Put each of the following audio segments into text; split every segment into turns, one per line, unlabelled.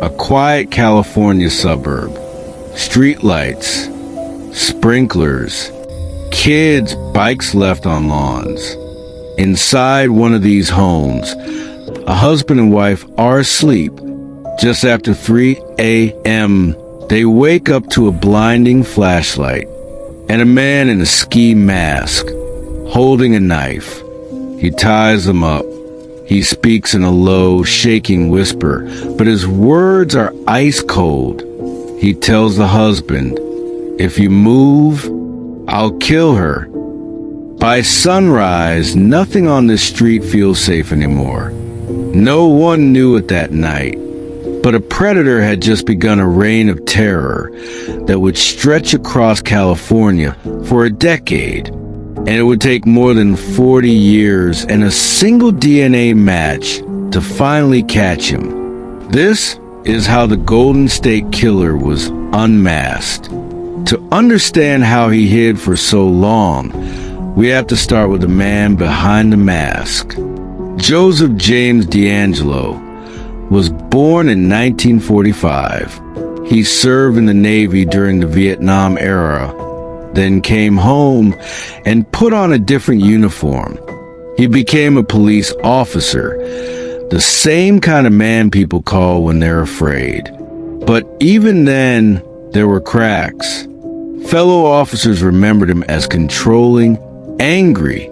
A quiet California suburb. Streetlights, sprinklers, kids' bikes left on lawns. Inside one of these homes, a husband and wife are asleep. Just after 3 a.m., they wake up to a blinding flashlight and a man in a ski mask holding a knife. He ties them up. He speaks in a low, shaking whisper, but his words are ice cold. He tells the husband, "If you move, I'll kill her." By sunrise, nothing on this street feels safe anymore. No one knew it that night, but a predator had just begun a reign of terror that would stretch across California for a decade. And it would take more than 40 years and a single DNA match to finally catch him. This is how the Golden State Killer was unmasked. To understand how he hid for so long, we have to start with the man behind the mask. Joseph James DeAngelo was born in 1945. He served in the Navy during the Vietnam era, then came home and put on a different uniform. He became a police officer, the same kind of man people call when they're afraid. But even then, there were cracks. Fellow officers remembered him as controlling, angry.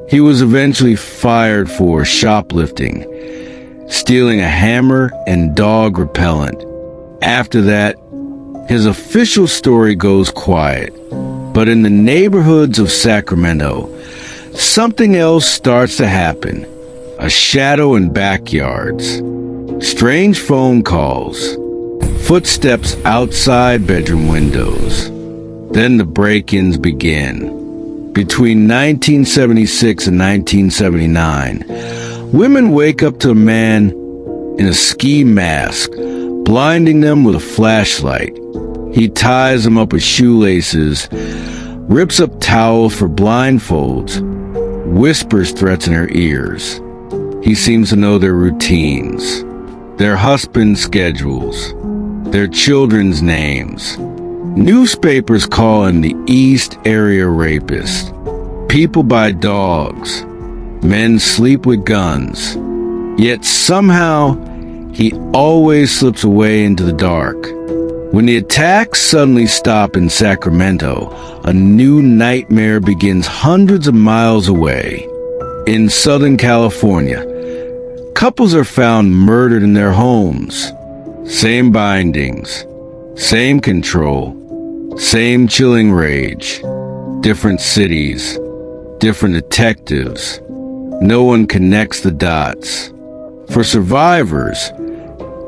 He was eventually fired for shoplifting, stealing a hammer and dog repellent. After that, his official story goes quiet. But in the neighborhoods of Sacramento, something else starts to happen. A shadow in backyards, strange phone calls, footsteps outside bedroom windows. Then the break-ins begin. Between 1976 and 1979, women wake up to a man in a ski mask, blinding them with a flashlight. He ties them up with shoelaces, rips up towels for blindfolds, whispers threats in her ears. He seems to know their routines, their husbands' schedules, their children's names. Newspapers call him the East Area Rapist. People buy dogs. Men sleep with guns. Yet somehow, he always slips away into the dark. When the attacks suddenly stop in Sacramento, a new nightmare begins hundreds of miles away. In Southern California, couples are found murdered in their homes. Same bindings, same control, same chilling rage. Different cities, different detectives. No one connects the dots. For survivors,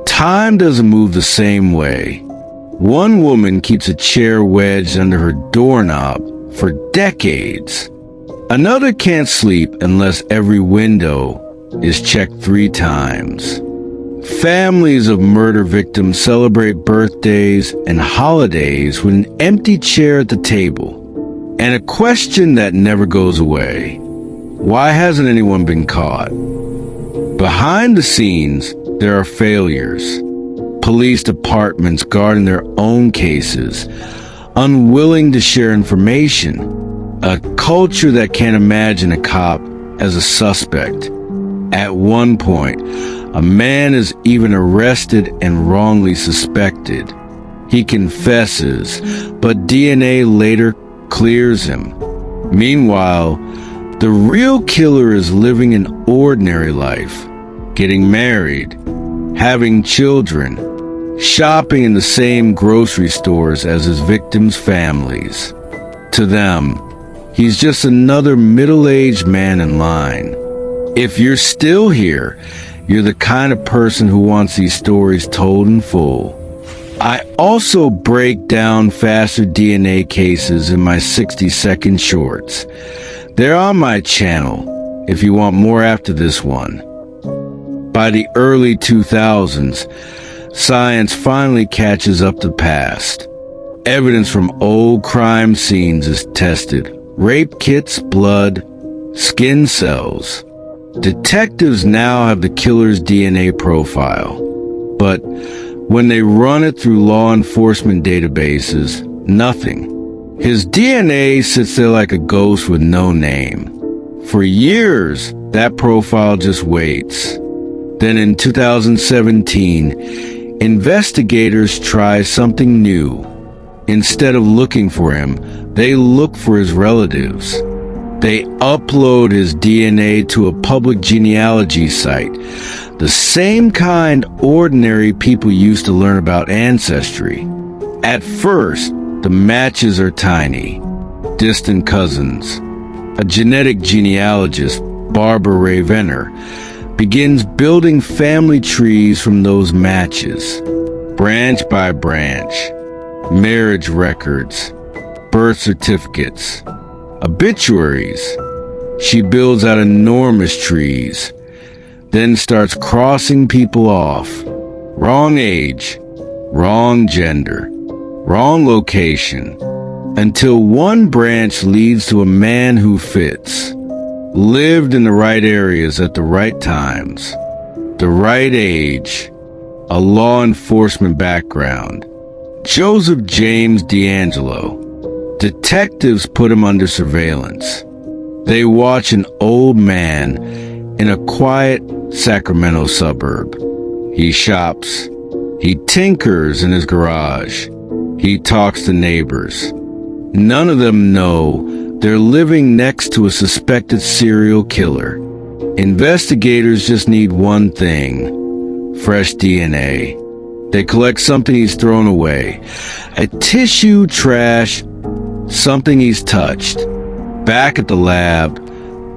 time doesn't move the same way. One woman keeps a chair wedged under her doorknob for decades. Another can't sleep unless every window is checked 3 times. Families of murder victims celebrate birthdays and holidays with an empty chair at the table. And a question that never goes away: why hasn't anyone been caught? Behind the scenes, there are failures. Police departments guarding their own cases, unwilling to share information, a culture that can't imagine a cop as a suspect. At one point, a man is even arrested and wrongly suspected. He confesses, but DNA later clears him. Meanwhile, the real killer is living an ordinary life, getting married, having children, shopping in the same grocery stores as his victims' families. To them, he's just another middle-aged man in line. If you're still here, you're the kind of person who wants these stories told in full. I also break down faster DNA cases in my 60-second shorts. They're on my channel if you want more after this one. By the early 2000s, science finally catches up to the past. Evidence from old crime scenes is tested. Rape kits, blood, skin cells. Detectives now have the killer's DNA profile. But When they run it through law enforcement databases, nothing. His DNA sits there like a ghost with no name. For years, that profile just waits. Then in 2017, investigators try something new. Instead of looking for him, they look for his relatives. They upload his DNA to a public genealogy site, the same kind ordinary people used to learn about ancestry. At first, the matches are tiny, distant cousins. A genetic genealogist, Barbara Ray Venner, begins building family trees from those matches, branch by branch, marriage records, birth certificates, obituaries. She builds out enormous trees, then starts crossing people off. Wrong age, wrong gender, wrong location, until one branch leads to a man who fits, lived in the right areas at the right times, the right age, a law enforcement background. Joseph James DeAngelo. Detectives put him under surveillance. They watch an old man in a quiet Sacramento suburb. He shops. He tinkers in his garage. He talks to neighbors. None of them know they're living next to a suspected serial killer. Investigators just need one thing: fresh DNA. They collect something he's thrown away, a tissue, trash, something he's touched. Back at the lab,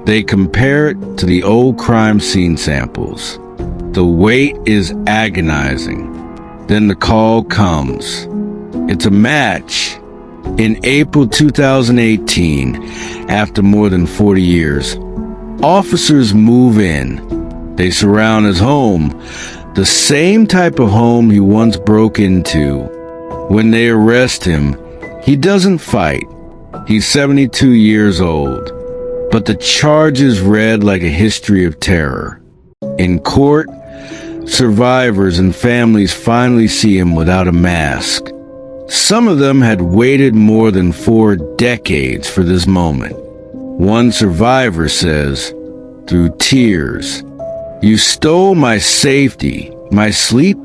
they compare it to the old crime scene samples. The wait is agonizing. Then the call comes. It's a match. In April 2018, after more than 40 years, officers move in. They surround his home, the same type of home he once broke into. When they arrest him, he doesn't fight. He's 72 years old, but the charges read like a history of terror. In court, survivors and families finally see him without a mask. Some of them had waited more than 4 decades for this moment. One survivor says, through tears, "You stole my safety, my sleep,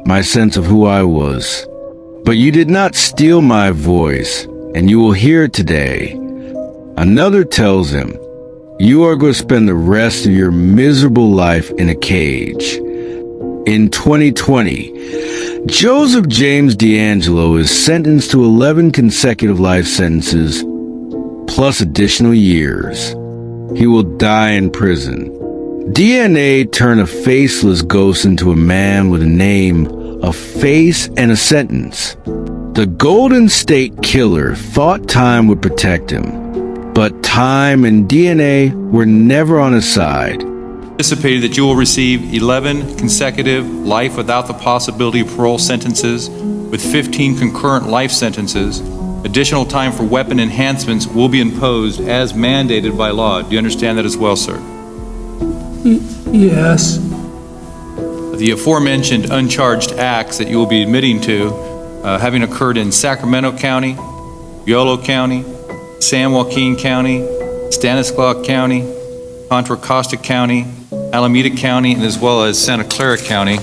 my sense of who I was. But you did not steal my voice, and you will hear it today." Another tells him, "You are going to spend the rest of your miserable life in a cage." In 2020, Joseph James DeAngelo is sentenced to 11 consecutive life sentences, plus additional years. He will die in prison. DNA turned a faceless ghost into a man with a name, a face, and a sentence. The Golden State Killer thought time would protect him, but time and DNA were never on his side.
Anticipated that you will receive 11 consecutive life without the possibility of parole sentences with 15 concurrent life sentences. Additional time for weapon enhancements will be imposed as mandated by law. Do you understand that as well, sir?
Yes.
The aforementioned uncharged acts that you will be admitting to, having occurred in Sacramento County, Yolo County, San Joaquin County, Stanislaus County, Contra Costa County, Alameda County, and as well as Santa Clara County.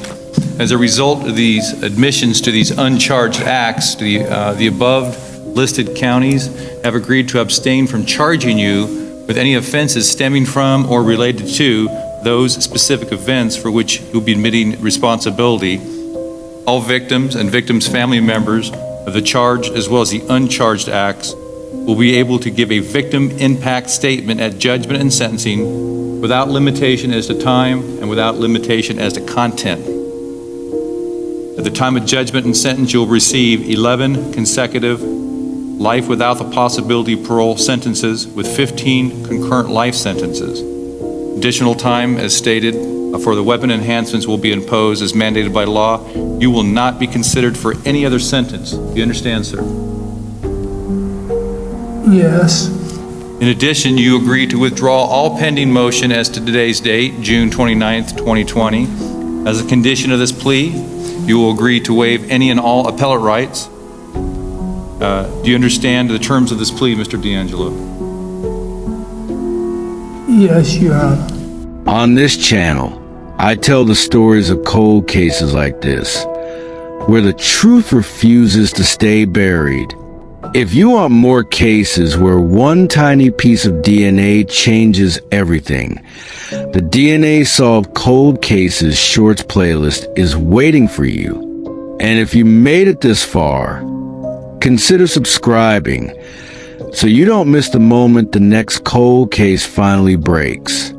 As a result of these admissions to these uncharged acts, the above listed counties have agreed to abstain from charging you with any offenses stemming from or related to those specific events for which you'll be admitting responsibility. All victims and victims' family members of the charged as well as the uncharged acts will be able to give a victim impact statement at judgment and sentencing without limitation as to time and without limitation as to content. At the time of judgment and sentence, you'll receive 11 consecutive life without the possibility of parole sentences with 15 concurrent life sentences. Additional time, as stated, for the weapon enhancements will be imposed as mandated by law. You will not be considered for any other sentence. Do you understand, sir?
Yes.
In addition, you agree to withdraw all pending motion as to today's date, June 29th, 2020, As a condition of this plea, you will agree to waive any and all appellate rights. Do you understand the terms of this plea, Mr. DeAngelo?
Yes, Your Honor.
On this channel, I tell the stories of cold cases like this, where the truth refuses to stay buried. If you want more cases where one tiny piece of DNA changes everything, the DNA Solved Cold Cases Shorts playlist is waiting for you. And if you made it this far, consider subscribing so you don't miss the moment the next cold case finally breaks.